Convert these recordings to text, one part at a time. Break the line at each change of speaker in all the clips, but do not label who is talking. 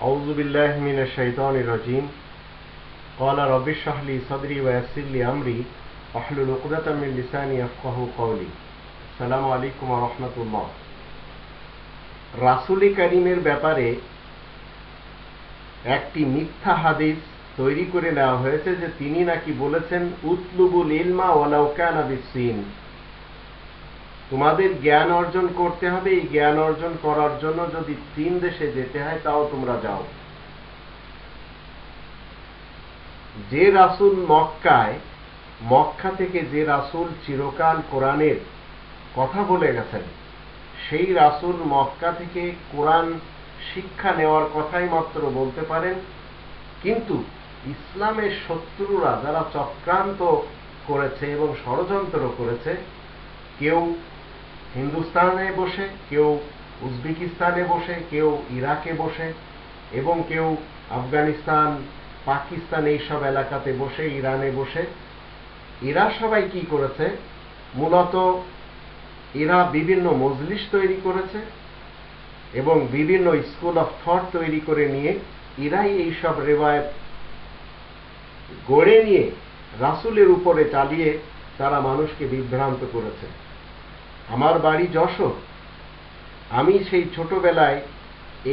أعوذ بالله من الشيطان الرجيم قال رب اشرح لي صدري ويسر لي أمري واحلل عقدة من لساني يفقهوا قولي السلام عليكم ورحمة الله রাসূল কারীমের ব্যাপারে একটি মিথ্যা হাদিস তৈরি করে নেওয়া হয়েছে যে তিনি নাকি বলেছেন উতলুবুল ইলমা ওয়ালাউ কানা বিসসিন, তোমাদের জ্ঞান অর্জন করতে হবে, এই জ্ঞান অর্জন করার জন্য যদি চীন দেশে যেতে হয় তাও তোমরা যাও। যে রাসূল মক্কা থেকে যে রাসূল চিরকাল কোরআনের কথা বলে গেছেন, সেই রাসূল মক্কা থেকে কোরআন শিক্ষা নেওয়ার কথাই মাত্র বলতে পারেন, কিন্তু ইসলামের শত্রুরা যারা চক্রান্ত করেছে এবং ষড়যন্ত্র করেছে, কেউ হিন্দুস্তানে বসে, কেউ উজবেকিস্তানে বসে, কেউ ইরাকে বসে এবং কেউ আফগানিস্তান, পাকিস্তান এইসব এলাকাতে বসে, ইরানে বসে, এরা সবাই কি করেছে? মূলত এরা বিভিন্ন মজলিস তৈরি করেছে এবং বিভিন্ন স্কুল অফ থট তৈরি করে নিয়ে এরাই এইসব রেওয়ায়েত গড়ে নিয়ে রাসূলের উপরে চালিয়ে তারা মানুষকে বিভ্রান্ত করেছে। আমার বাড়ি যশোর, আমি সেই ছোটবেলায়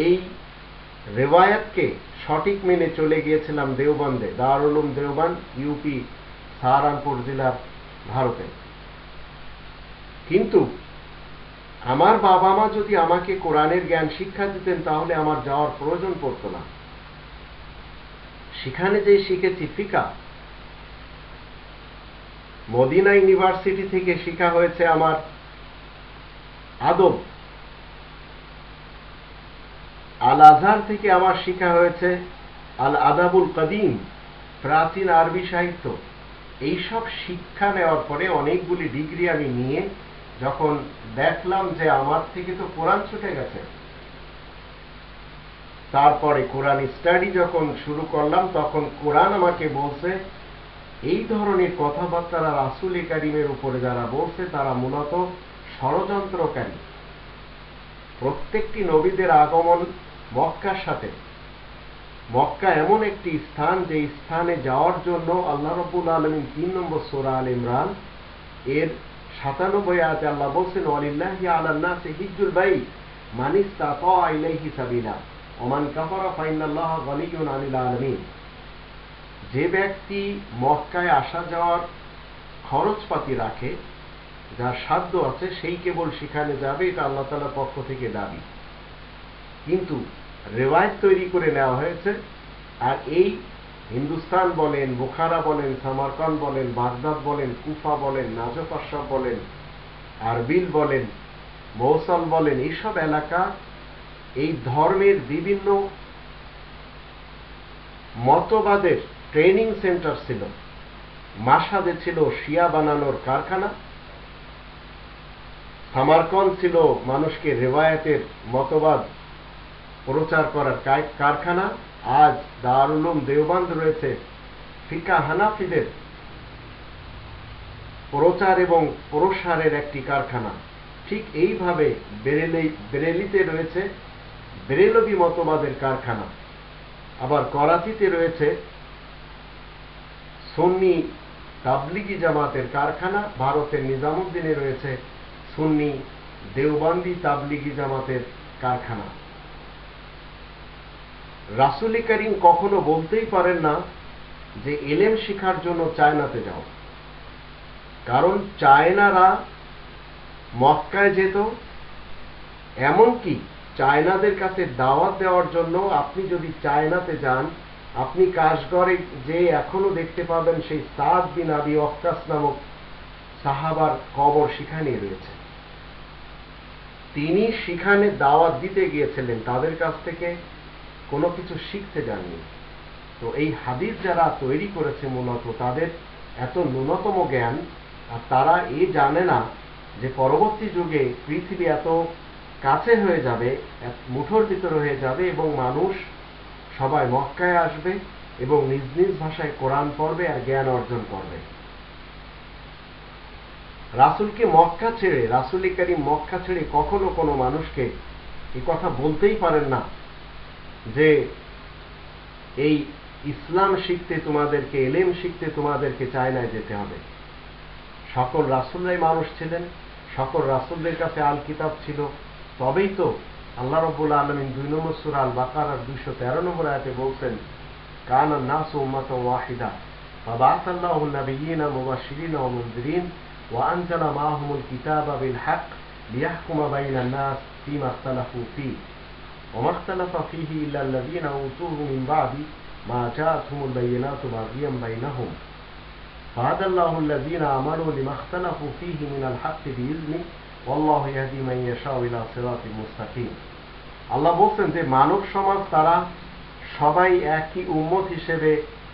এই রেওয়ায়াতকে সঠিক মেনে চলে গিয়েছিলাম দেওবন্দে, দারুল উলুম দেওবন্দ, ইউপি সাহারানপুর জেলার, ভারতে। কিন্তু আমার বাবা মা যদি আমাকে কোরআনের জ্ঞান শিক্ষা দিতেন তাহলে আমার যাওয়ার প্রয়োজন পড়তো না। সেখানে যে শিখেছি ফিকহ, মদিনা ইউনিভার্সিটি থেকে শিক্ষা হয়েছে আমার আদব, আল আজহার থেকে আমার শিক্ষা হয়েছে আল আদাবুল কদিম, প্রাচীন আরবি সাহিত্য। এইসব শিক্ষা নেওয়ার পরে অনেকগুলি ডিগ্রি আমি নিয়ে যখন দেখলাম যে আমার থেকে তো কোরআন ছুটে গেছে, তারপরে কোরআন স্টাডি যখন শুরু করলাম তখন কোরআন আমাকে বলছে এই ধরনের কথাবার্তা রাসূল কারীমের উপরে যারা বলছে তারা মূলত ষড়যন্ত্রকারী। প্রত্যেকটি নবীদের আগমন মক্কার সাথে। মক্কা এমন একটি স্থান যে স্থানে যাওয়ার জন্য আল্লাহ রাব্বুল আলামিন ৩ নম্বর সূরা আল ইমরান এর ৯৭ আয়াতে আল্লাহ বলছেন ওয়ালিল্লাহি আলান নাসি হিজ্জুল বাইত মান ইসতাতা ইলাইহি সাবিলা ওয়া মান কাফারা ফাইনাল্লাহা গানিয়্যুন আনিল আলামিন। যে ব্যক্তি মক্কায় আসা যাওয়ার খরচপাতি রাখে, যার সাধ্য আছে, সেই কেবল সেখানে যাবে, এটা আল্লাহ তাআলার পক্ষ থেকে দাবি। কিন্তু রেওয়ায়েত তৈরি করে নেওয়া হয়েছে, আর এই হিন্দুস্তান বলেন, বুখারা বলেন, সামারকান্দ বলেন, বাগদাদ বলেন, কুফা বলেন, নাজফ আশরাফ বলেন, আরবিল বলেন, মৌসাল বলেন, এইসব এলাকা এই ধর্মের বিভিন্ন মতবাদের ট্রেনিং সেন্টার ছিল। মাশহাদে ছিল শিয়া বানানোর কারখানা, সামারকান্দ ছিল মানুষকে রেওয়ায়েতের মতবাদ প্রচার করার কারখানা, আজ দারুল উলুম দেওবন্দ রয়েছে ফিকহ হানাফিদের প্রচার এবং প্রসারের একটি কারখানা। ঠিক এইভাবে বেরেলিতে রয়েছে বেরেলভি মতবাদের কারখানা, আবার করাচিতে রয়েছে সুন্নি তাবলিগি জামাতের কারখানা, ভারতের নিজামুদ্দিনে রয়েছে সুন্নি দেওবন্দি তাবলিগি জামাতের কারখানা। রাসূল কারীম কখনো বলতেই পারেন না যে ইলম শেখার জন্য চায়নাতে যাও, কারণ চায়নারা মক্কায় যেত, এমনকি চায়নাদের কাছে দাওয়াত দেওয়ার জন্য আপনি যদি চায়নাতে যান, আপনি কাশগড়ে যে এখনো দেখতে পাবেন সেই সাদ বিন আবি ওয়াক্কাস নামক সাহাবার কবর সেখানেই রয়েছে। তিনি সেখানে দাওয়াত দিতে গিয়েছিলেন, তাদের কাছ থেকে কোনো কিছু শিখতে যাননি। তো এই হাদিস যারা তৈরি করেছে মূলত তাদের এত ন্যূনতম জ্ঞান, আর তারা এই জানে না যে পরবর্তী যুগে পৃথিবী এত কাছে হয়ে যাবে, মুঠোর ভিতরে হয়ে যাবে এবং মানুষ সবাই মক্কায় আসবে এবং নিজ নিজ ভাষায় কোরআন পড়বে আর জ্ঞান অর্জন করবে। রাসূলকে মক্কা ছেড়ে, রাসূল কারীম মক্কা ছেড়ে কখনো কোনো মানুষকে এই কথা বলতেই পারেন না যে এই ইসলাম শিখতে তোমাদেরকে, এলেম শিখতে তোমাদেরকে চায়নায় যেতে হবে। সকল রাসূলরাই মানুষ ছিলেন, সকল রাসূলদের কাছে আল কিতাব ছিল। তবেই তো আল্লাহ রাব্বুল আলামিন 2 নম্বর সূরা আল বাকারার 213 নম্বর আয়াতে বলছেন, কানা নাসু উম্মাতান ওয়াহিদা ফাবাআসা আল্লাহু নাবিয়্যিনা মুবাশশিরিনা ওয়া মুনযিরিন ওয়া আনজালা মাআহুমুল কিতাবা বিল হক লিয়াহকুমা বাইনান নাস ফীমা ইখতালাফু ফীহি ওয়া মা ইখতালাফা ফীহি ইল্লা আল্লাযীনা উতুহু মিন বা'দি মা জাআতহুমুল বায়িনাতু বাগিয়ান বাইনাহুম فهدى الله الذين آمنوا لما اختلفوا فيه من الحق بإذنه والله يهدي من يشاء إلى صراط مستقيم। আল্লাহ বলছেন যে মানব সমাজ তারা সবাই একই উম্মত হিসেবে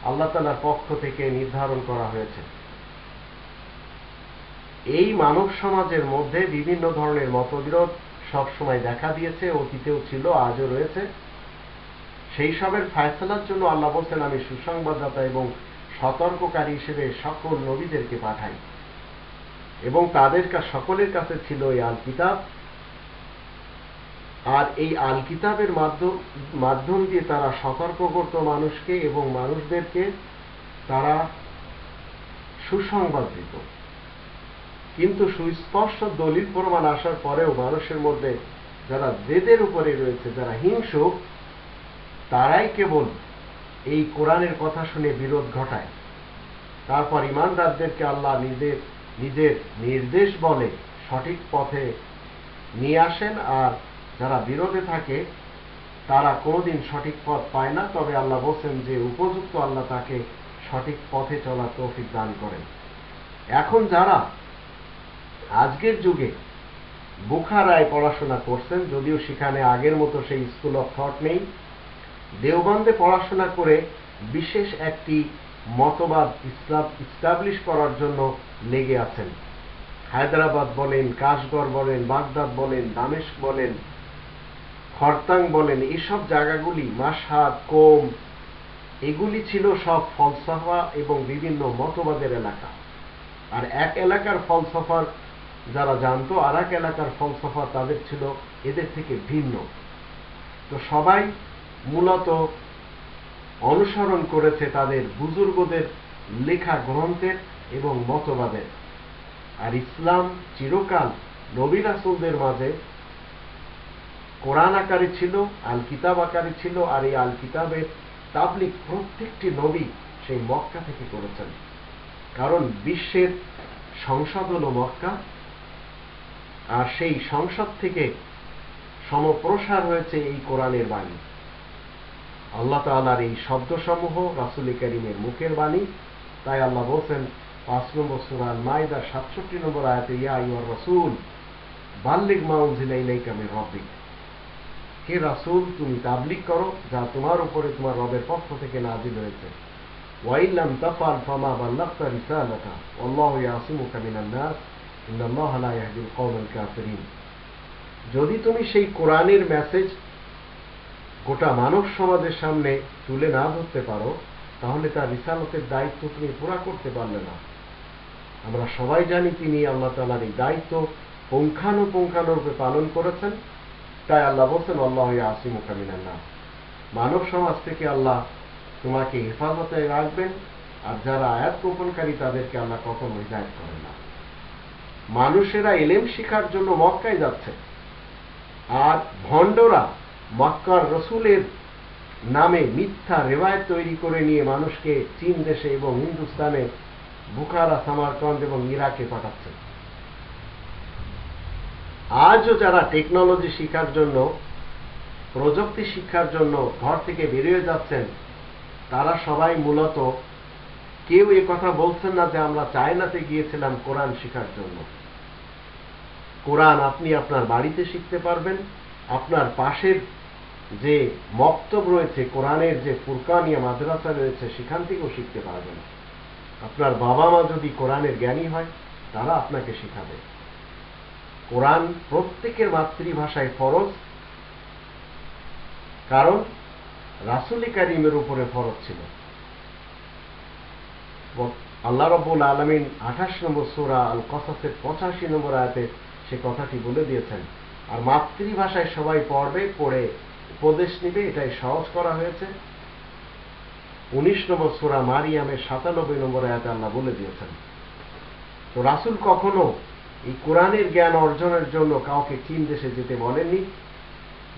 আল্লাহ তাআলার পক্ষ থেকে নির্ধারণ করা হয়েছে। এই মানব সমাজের মধ্যে বিভিন্ন ধরনের মতবিরোধ সবসময় দেখা দিয়েছে, অতীতেও ছিল, আজও রয়েছে। সেই সবের ফায়সালার জন্য আল্লাহ বলছেন, আমি সুসংবাদদাতা এবং সতর্ককারী হিসেবে সকল নবীদেরকে পাঠাই, এবং তাদের সকলের কাছে ছিল এই আল কিতাব। আর এই আল কিতাবের মাধ্যম দিয়ে তারা সতর্ক করত মানুষকে এবং মানুষদেরকে তারা সুসংবাদ দিত। কিন্তু সুস্পষ্ট দলিল প্রমাণ আসার পরেও মানুষের মধ্যে যারা জেদের উপরে রয়েছে, যারা হিংসুক, তারাই কেবল এই কোরআনের কথা শুনে বিরোধ ঘটায়। তারপর ঈমানদারদেরকে আল্লাহ নিজের নির্দেশ বলে সঠিক পথে নিয়ে আসেন, আর যারা বিরোধে থাকে তারা কোনোদিন সঠিক পথ পায় না। তবে আল্লাহ বলছেন যে উপযুক্ত আল্লাহ তাকে সঠিক পথে চলার তৌফিক দান করেন। এখন যারা আজকের যুগে বুখারায় পড়াশোনা করছেন, যদিও সেখানে আগের মতো সেই স্কুল অফ থট নেই, দেওবন্দে পড়াশোনা করে বিশেষ একটি মতবাদ ইস্টাবলিশ করার জন্য লেগে আছেন। হায়দ্রাবাদ বলেন, কাশগড় বলেন, বাগদাদ বলেন, দামেস্ক বলেন, খরতাং বলেন, এসব জায়গাগুলি, মাশহাদ, কোম, এগুলি ছিল সব ফলসফা এবং বিভিন্ন মতবাদের এলাকা। আর এক এলাকার ফলসফার যারা জানতো, আর এক এলাকার ফলসফা তাদের ছিল এদের থেকে ভিন্ন। তো সবাই মূলত অনুসরণ করেছে তাদের বুজুর্গদের লেখা গ্রন্থের এবং মতবাদের। আর ইসলাম চিরকাল নবী রাসূলদের মাঝে কোরআন আকারে ছিল, আল কিতাব আকারে ছিল। আর এই আল কিতাবের তাবলীগ প্রত্যেকটি নবী সেই মক্কা থেকে করেছেন, কারণ বিশ্বের সংসদ হলো মক্কা, আর সেই সংসদ থেকে সমপ্রসার হয়েছে এই কোরআনের বাণী। আল্লাহ তাআলার এই শব্দসমূহ রাসূল কারীমের মুখের বাণী। তাই আল্লাহ বলছেন 5 নম্বর সূরা আল মাইদা 67 নম্বর আয়াতে, ইয়া আইয়ুহার রাসূল বাল্লিগ মা উনজিলা ইলাইকা মির রাব্বিক, হে রাসূল তুমি তাবলীগ করো যা তোমার উপরে তোমার রবের পক্ষ থেকে নাযিল হয়েছে। ওয়া ইল্লাম তাফআল ফামা বাল্লাগতা রিসালাতা ওয়াল্লাহু ইয়াসিমুকা মিনান নাস ইন্নাল্লাহা লা ইয়াহদিল কওমাল কাফিরিন। যদি তুমি সেই কোরআনের মেসেজ গোটা মানব সমাজের সামনে তুলে না ধরতে পারো, তাহলে তার রিসালতের দায়িত্ব তুমি পুরা করতে পারলে না। আমরা সবাই জানি তিনি আল্লাহ তাআলার এই দায়িত্ব পুঙ্খানুপুঙ্খানুরূপে পালন করেছেন। তাই আল্লাহ বলছেন, আল্লাহু ইয়াসিমুকা মিনান নাস, মানব সমাজ থেকে আল্লাহ তোমাকে হেফাজতে রাখবেন। আর যারা আয়াত গোপনকারী তাদেরকে আল্লাহ কখনো হিদায়াত করেন না। মানুষেরা ইলম শিখার জন্য মক্কায় যাচ্ছে, আর ভণ্ডরা মক্কার রসুলের নামে মিথ্যা রেওয়ায়েত তৈরি করে নিয়ে মানুষকে চীন দেশে এবং হিন্দুস্তানে, বুখারা, সামারকান্দ এবং ইরাকে পাঠাচ্ছে। আজও যারা টেকনোলজি শিক্ষার জন্য, প্রযুক্তি শিক্ষার জন্য ঘর থেকে বেরিয়ে যাচ্ছেন, তারা সবাই মূলত কেউ এ কথা বলছেন না যে আমরা চায়নাতে গিয়েছিলাম কোরআন শিখার জন্য। কোরআন আপনি আপনার বাড়িতে শিখতে পারবেন, আপনার পাশের যে মক্তব রয়েছে, কোরআনের যে ফুরকানিয়া মাদ্রাসা রয়েছে, সেখান থেকেও শিখতে পারবেন। আপনার বাবা মা যদি কোরআনের জ্ঞানী হয়, তারা আপনাকে শেখাবে। কোরআন প্রত্যেকের মাতৃভাষায় ফরজ, কারণ রাসূল কারীমের উপরে ফরজ ছিল। আল্লাহ রাব্বুল আলামিন 28 নম্বর সূরা আল কসাসের 85 নম্বর আয়াতে সে কথাটি বলে দিয়েছেন। আর মাতৃভাষায় সবাই পড়বে, পড়ে উপদেশ নিবে, এটাই সহজ করা হয়েছে। 19 নম্বর সূরা মারিয়ামের 97 নম্বর আয়াতে আল্লাহ বলে দিয়েছেন। তো রাসূল কখনো এই কোরআনের জ্ঞান অর্জনের জন্য কাউকে চীন দেশে যেতে বলেননি।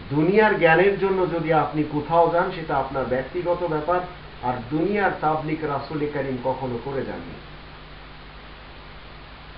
দুনিয়ার জ্ঞানের জন্য যদি আপনি কোথাও যান সেটা আপনার ব্যক্তিগত ব্যাপার, আর দুনিয়ার তাবলীগ রাসূল করিম কখনো করে যাননি।